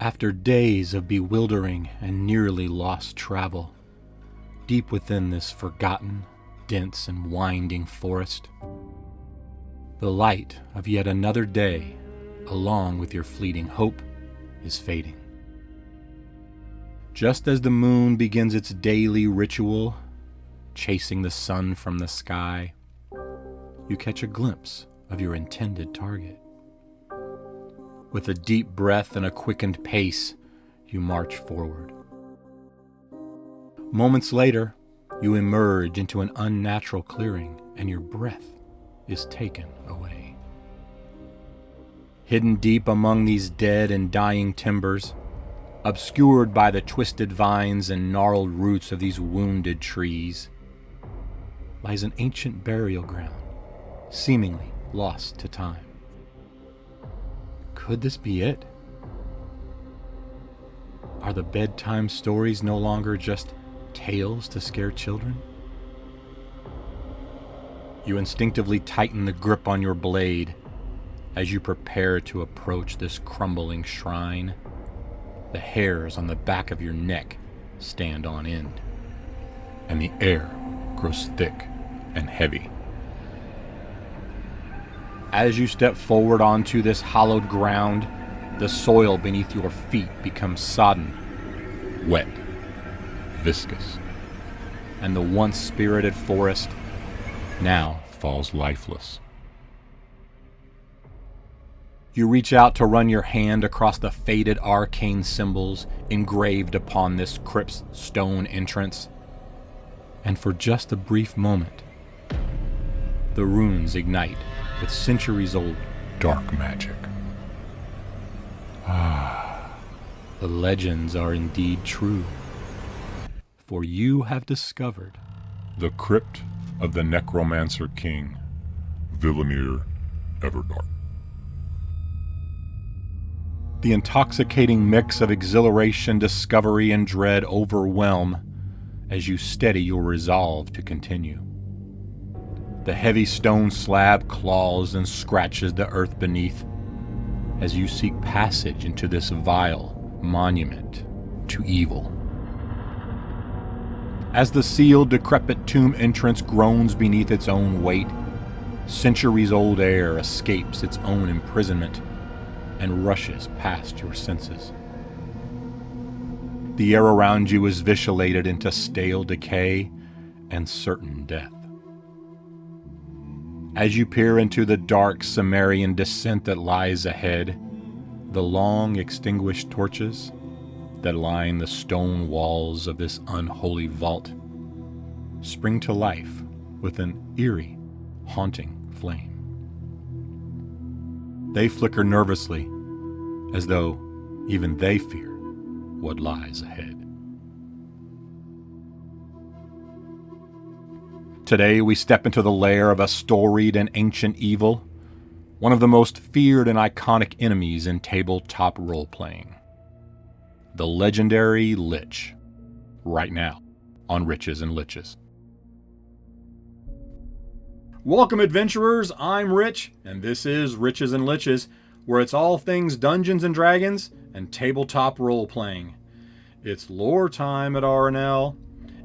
After days of bewildering and nearly lost travel, deep within this forgotten, dense and winding forest, the light of yet another day, along with your fleeting hope, is fading. Just as the moon begins its daily ritual, chasing the sun from the sky, you catch a glimpse of your intended target. With a deep breath and a quickened pace, you march forward. Moments later, you emerge into an unnatural clearing, and your breath is taken away. Hidden deep among these dead and dying timbers, obscured by the twisted vines and gnarled roots of these wounded trees, lies an ancient burial ground, seemingly lost to time. Could this be it? Are the bedtime stories no longer just tales to scare children? You instinctively tighten the grip on your blade as you prepare to approach this crumbling shrine. The hairs on the back of your neck stand on end, and the air grows thick and heavy. As you step forward onto this hallowed ground, the soil beneath your feet becomes sodden, wet, viscous, and the once spirited forest now falls lifeless. You reach out to run your hand across the faded arcane symbols engraved upon this crypt's stone entrance, and for just a brief moment, the runes ignite with centuries-old dark magic. The legends are indeed true, for you have discovered the crypt of the Necromancer King, Villanir Everdark. the intoxicating mix of exhilaration, discovery, and dread overwhelm as you steady your resolve to continue. The heavy stone slab claws and scratches the earth beneath as you seek passage into this vile monument to evil. As the sealed, decrepit tomb entrance groans beneath its own weight, centuries-old air escapes its own imprisonment and rushes past your senses. The air around you is vitiated into stale decay and certain death. As you peer into the dark Sumerian descent that lies ahead, the long extinguished torches that line the stone walls of this unholy vault spring to life with an eerie, haunting flame. They flicker nervously, as though even they fear what lies ahead. Today we step into the lair of a storied and ancient evil, one of the most feared and iconic enemies in tabletop role-playing. The legendary Lich, right now on Riches and Liches. Welcome, adventurers. I'm Rich, and this is Riches and Liches, where it's all things Dungeons and Dragons and tabletop role-playing. It's lore time at RNL,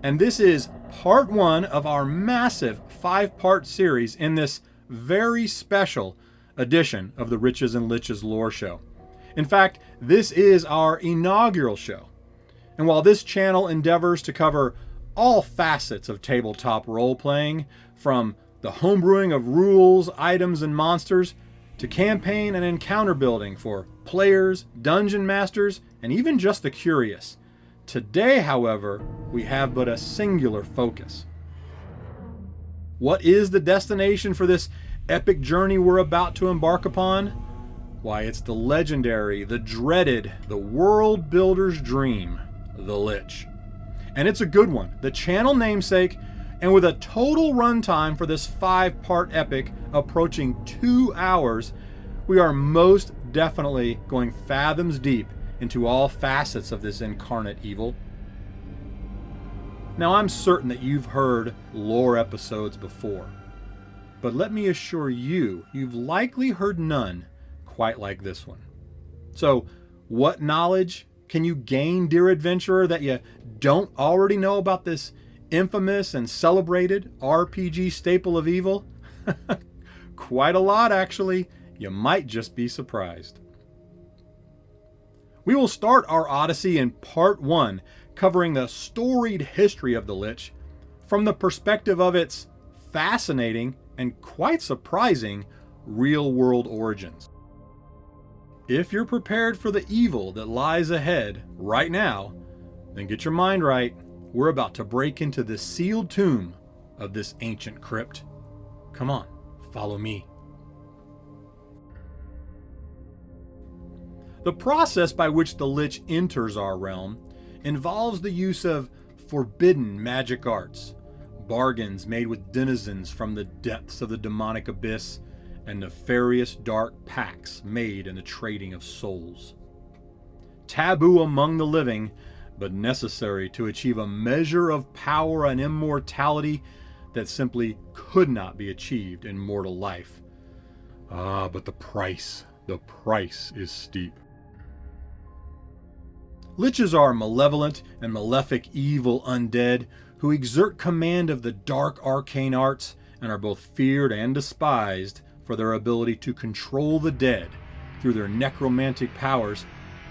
and this is part one of our massive 5-part series in this very special edition of the Riches and Liches lore show. In fact, this is our inaugural show. And while this channel endeavors to cover all facets of tabletop role-playing, from the homebrewing of rules, items, and monsters, to campaign and encounter building for players, dungeon masters, and even just the curious, today, however, we have but a singular focus. What is the destination for this epic journey we're about to embark upon? Why, it's the legendary, the dreaded, the world builder's dream, the Lich. And it's a good one, the channel namesake, and with a total runtime for this 5-part epic approaching 2 hours, we are most definitely going fathoms deep into all facets of this incarnate evil. Now, I'm certain that you've heard lore episodes before, but let me assure you, you've likely heard none quite like this one. So, What knowledge can you gain, dear adventurer, that you don't already know about this infamous and celebrated RPG staple of evil? Quite a lot, actually. You might just be surprised. We will start our Odyssey in Part 1, covering the storied history of the Lich from the perspective of its fascinating and quite surprising real-world origins. If you're prepared for the evil that lies ahead right now, then get your mind right. We're about to break into the sealed tomb of this ancient crypt. Come on, follow me. The process by which the Lich enters our realm involves the use of forbidden magic arts, bargains made with denizens from the depths of the demonic abyss, and nefarious dark pacts made in the trading of souls. Taboo among the living, but necessary to achieve a measure of power and immortality that simply could not be achieved in mortal life. But the price is steep. Liches are malevolent and malefic evil undead who exert command of the dark arcane arts and are both feared and despised for their ability to control the dead through their necromantic powers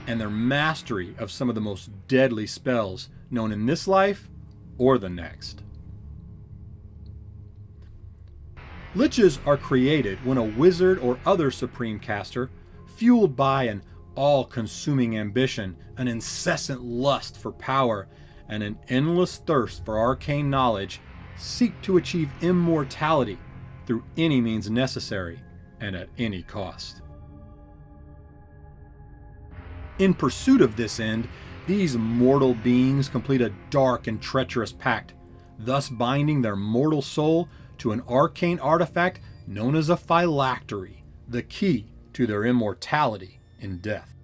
and their mastery of some of the most deadly spells known in this life or the next. Liches are created when a wizard or other supreme caster, fueled by an all-consuming ambition, an incessant lust for power, and an endless thirst for arcane knowledge, seek to achieve immortality through any means necessary and at any cost. In pursuit of this end, these mortal beings complete a dark and treacherous pact, thus binding their mortal soul to an arcane artifact known as a Phylactery, the key to their immortality in death.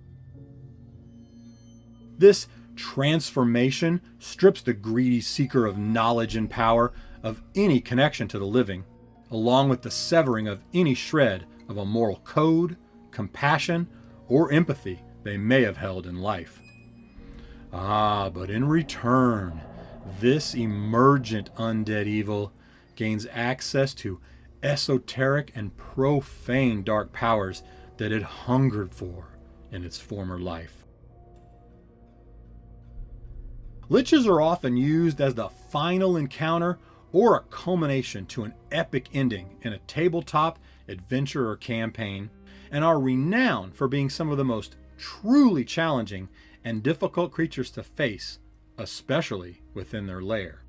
This transformation strips the greedy seeker of knowledge and power of any connection to the living, along with the severing of any shred of a moral code, compassion, or empathy they may have held in life. But in return, this emergent undead evil gains access to esoteric and profane dark powers that it hungered for in its former life. Liches are often used as the final encounter or a culmination to an epic ending in a tabletop adventure or campaign, and are renowned for being some of the most truly challenging and difficult creatures to face, especially within their lair.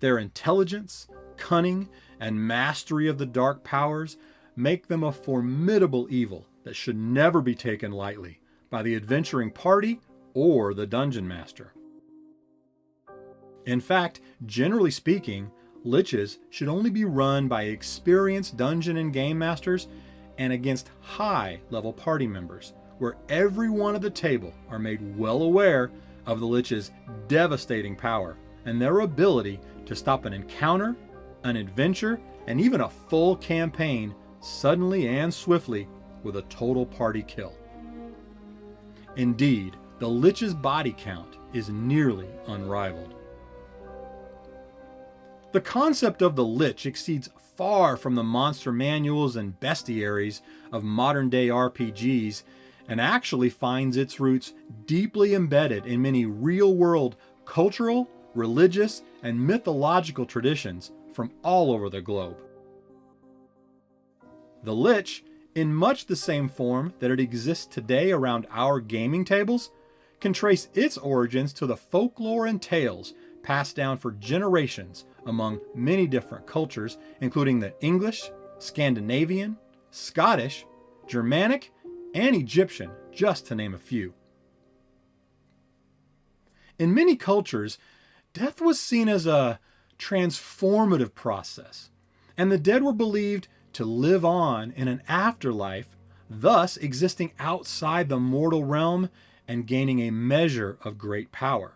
Their intelligence, cunning, and mastery of the dark powers make them a formidable evil that should never be taken lightly by the adventuring party or the dungeon master. In fact, generally speaking, Liches should only be run by experienced dungeon and game masters and against high-level party members, where everyone at the table are made well aware of the Lich's devastating power and their ability to stop an encounter, an adventure, and even a full campaign suddenly and swiftly with a total party kill. Indeed, the Lich's body count is nearly unrivaled. The concept of the Lich exceeds far from the monster manuals and bestiaries of modern-day RPGs and actually finds its roots deeply embedded in many real-world cultural, religious, and mythological traditions from all over the globe. The Lich, in much the same form that it exists today around our gaming tables, can trace its origins to the folklore and tales passed down for generations among many different cultures, including the English, Scandinavian, Scottish, Germanic, and Egyptian, just to name a few. In many cultures, death was seen as a transformative process, and the dead were believed to live on in an afterlife, thus existing outside the mortal realm and gaining a measure of great power.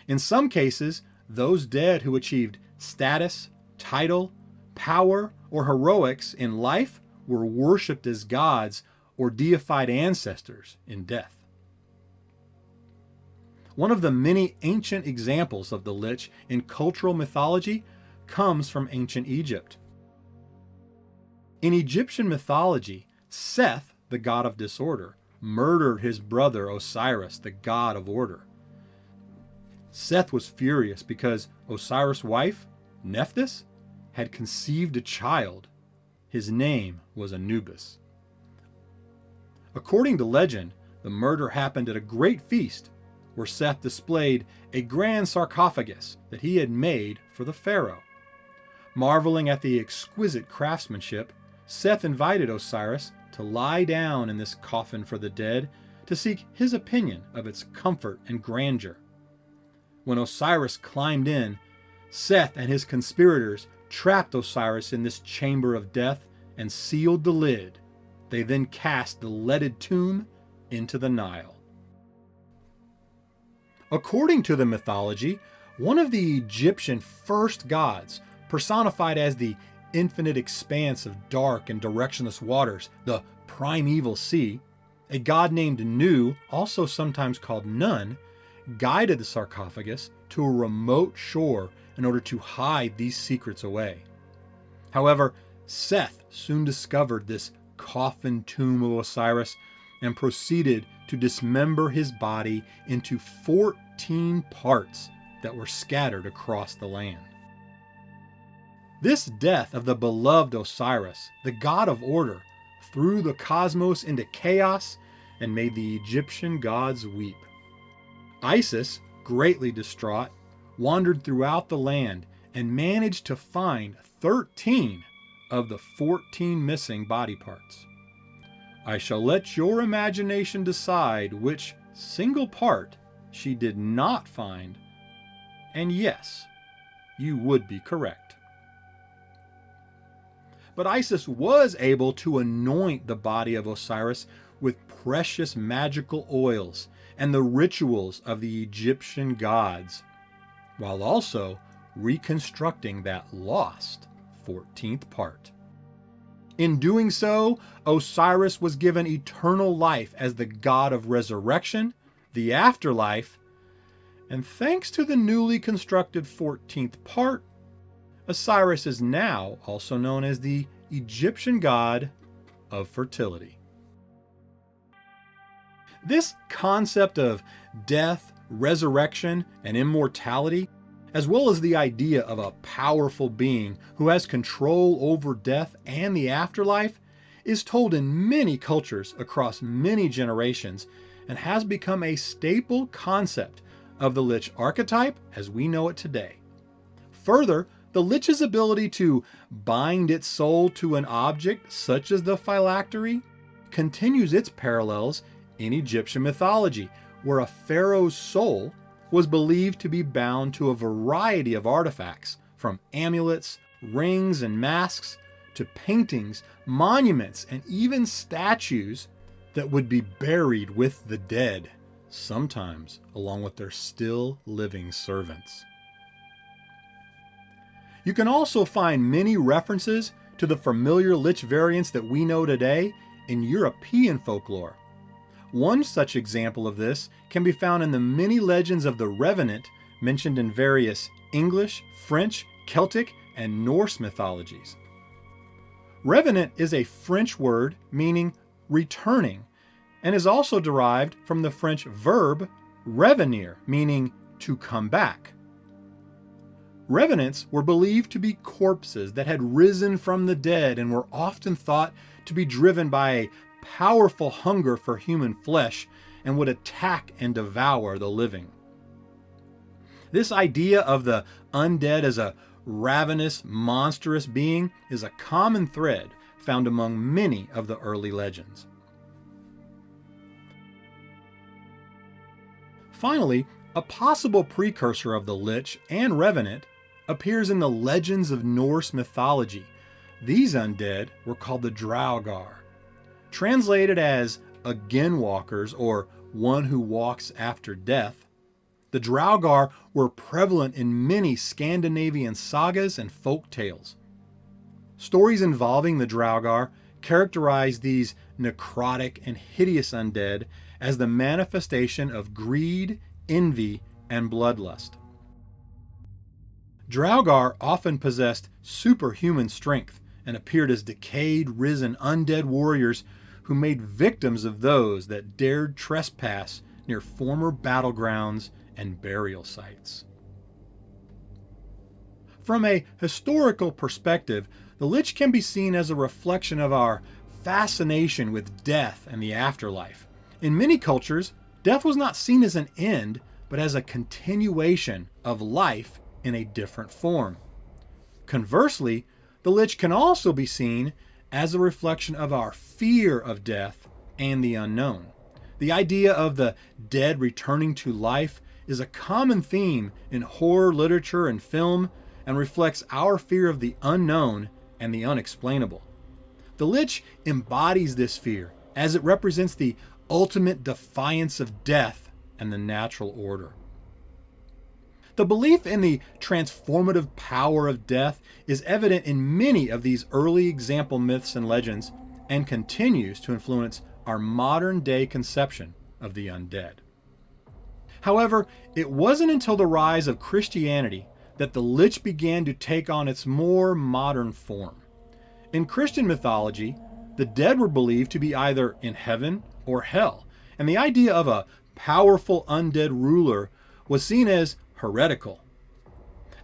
In some cases, those dead who achieved status, title, power, or heroics in life were worshipped as gods or deified ancestors in death. One of the many ancient examples of the Lich in cultural mythology comes from ancient Egypt. In Egyptian mythology, Seth, the god of disorder, murdered his brother Osiris, the god of order. Seth was furious because Osiris' wife, Nephthys, had conceived a child. His name was Anubis. According to legend, the murder happened at a great feast where Seth displayed a grand sarcophagus that he had made for the pharaoh. Marveling at the exquisite craftsmanship, Seth invited Osiris to lie down in this coffin for the dead to seek his opinion of its comfort and grandeur. When Osiris climbed in, Seth and his conspirators trapped Osiris in this chamber of death and sealed the lid. They then cast the leaded tomb into the Nile. According to the mythology, one of the Egyptian first gods, personified as the infinite expanse of dark and directionless waters, the primeval sea, a god named Nu, also sometimes called Nun, guided the sarcophagus to a remote shore in order to hide these secrets away. However, Seth soon discovered this coffin tomb of Osiris and proceeded to dismember his body into 14 parts that were scattered across the land. This death of the beloved Osiris, the god of order, threw the cosmos into chaos and made the Egyptian gods weep. Isis, greatly distraught, wandered throughout the land and managed to find 13 of the 14 missing body parts. I shall let your imagination decide which single part she did not find, and yes, you would be correct. But Isis was able to anoint the body of Osiris with precious magical oils and the rituals of the Egyptian gods, while also reconstructing that lost 14th part. In doing so, Osiris was given eternal life as the god of resurrection, the afterlife, and thanks to the newly constructed 14th part, Osiris is now also known as the Egyptian god of fertility. This concept of death, resurrection, and immortality, as well as the idea of a powerful being who has control over death and the afterlife, is told in many cultures across many generations and has become a staple concept of the Lich archetype as we know it today. Further, the Lich's ability to bind its soul to an object, such as the Phylactery, continues its parallels in Egyptian mythology, where a pharaoh's soul was believed to be bound to a variety of artifacts, from amulets, rings, and masks, to paintings, monuments, and even statues that would be buried with the dead, sometimes along with their still living servants. You can also find many references to the familiar Lich variants that we know today in European folklore. One such example of this can be found in the many legends of the Revenant mentioned in various English, French, Celtic, and Norse mythologies. Revenant is a French word meaning returning, and is also derived from the French verb revenir, meaning to come back. Revenants were believed to be corpses that had risen from the dead and were often thought to be driven by a powerful hunger for human flesh and would attack and devour the living. This idea of the undead as a ravenous, monstrous being is a common thread found among many of the early legends. Finally, a possible precursor of the Lich and Revenant appears in the legends of Norse mythology. These undead were called the Draugr. Translated as again-walkers or one who walks after death, the Draugr were prevalent in many Scandinavian sagas and folk tales. Stories involving the Draugr characterize these necrotic and hideous undead as the manifestation of greed, envy, and bloodlust. Draugr often possessed superhuman strength and appeared as decayed, risen undead warriors who made victims of those that dared trespass near former battlegrounds and burial sites. From a historical perspective, the Lich can be seen as a reflection of our fascination with death and the afterlife. In many cultures, death was not seen as an end, but as a continuation of life in a different form. Conversely, the Lich can also be seen as a reflection of our fear of death and the unknown. The idea of the dead returning to life is a common theme in horror literature and film, and reflects our fear of the unknown and the unexplainable. The Lich embodies this fear, as it represents the ultimate defiance of death and the natural order. The belief in the transformative power of death is evident in many of these early example myths and legends, and continues to influence our modern day conception of the undead. However, it wasn't until the rise of Christianity that the Lich began to take on its more modern form. In Christian mythology, the dead were believed to be either in heaven or hell, and the idea of a powerful undead ruler was seen as heretical.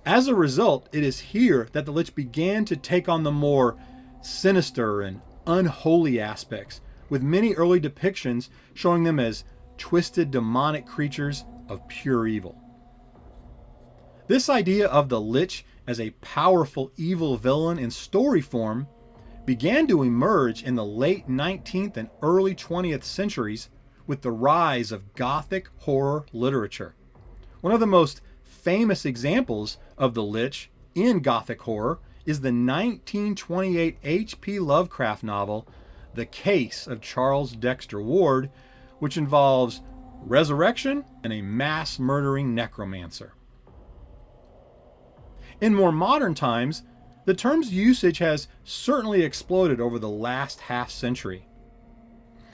As a result, it is here that the Lich began to take on the more sinister and unholy aspects, with many early depictions showing them as twisted demonic creatures of pure evil. This idea of the Lich as a powerful evil villain in story form began to emerge in the late 19th and early 20th centuries with the rise of Gothic horror literature. One of the most famous examples of the Lich in Gothic horror is the 1928 H.P. Lovecraft novel, The Case of Charles Dexter Ward, which involves resurrection and a mass murdering necromancer. In more modern times, the term's usage has certainly exploded over the last half century.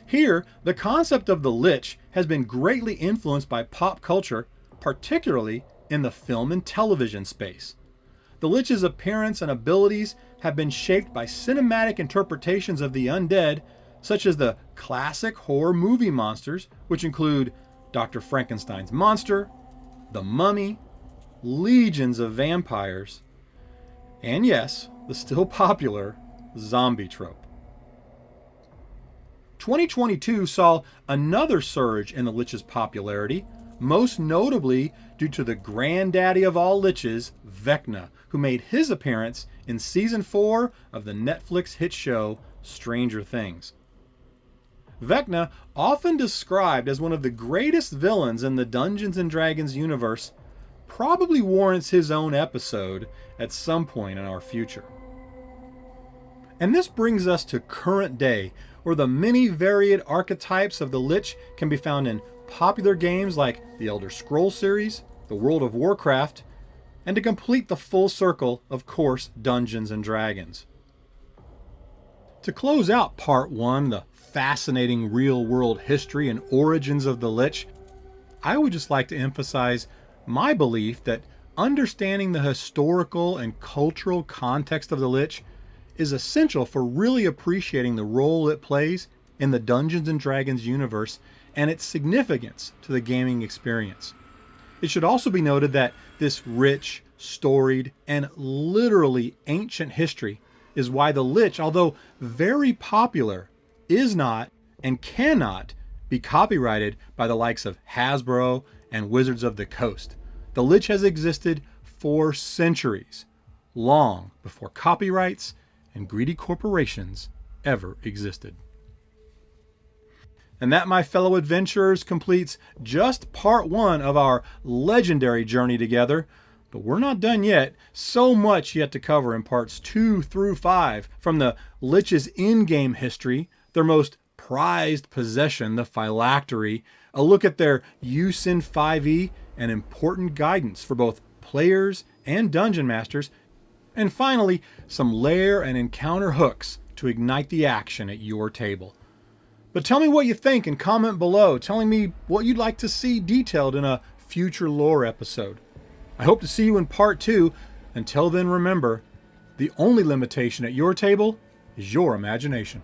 Here, the concept of the Lich has been greatly influenced by pop culture, particularly in the film and television space. The Lich's appearance and abilities have been shaped by cinematic interpretations of the undead, such as the classic horror movie monsters, which include Dr. Frankenstein's monster, The Mummy, legions of vampires, and yes, the still popular zombie trope. 2022 saw another surge in the Lich's popularity, most notably due to the granddaddy of all Liches, Vecna, who made his appearance in Season 4 of the Netflix hit show Stranger Things. Vecna, often described as one of the greatest villains in the Dungeons & Dragons universe, probably warrants his own episode at some point in our future. And this brings us to current day, where the many varied archetypes of the Lich can be found in popular games like the Elder Scrolls series, the World of Warcraft, and to complete the full circle, of course, Dungeons & Dragons. To close out Part 1, the fascinating real-world history and origins of the Lich, I would just like to emphasize my belief that understanding the historical and cultural context of the Lich is essential for really appreciating the role it plays in the Dungeons & Dragons universe and its significance to the gaming experience. It should also be noted that this rich, storied, and literally ancient history is why the Lich, although very popular, is not and cannot be copyrighted by the likes of Hasbro and Wizards of the Coast. The Lich has existed for centuries, long before copyrights and greedy corporations ever existed. And that, my fellow adventurers, completes just Part 1 of our legendary journey together. But we're not done yet. So much yet to cover in Parts 2 through 5, from the Lich's in-game history, their most prized possession, the Phylactery, a look at their use in 5e, and important guidance for both players and dungeon masters, and finally, some lair and encounter hooks to ignite the action at your table. But tell me what you think and comment below, telling me what you'd like to see detailed in a future lore episode. I hope to see you in part 2. Until then, remember, the only limitation at your table is your imagination.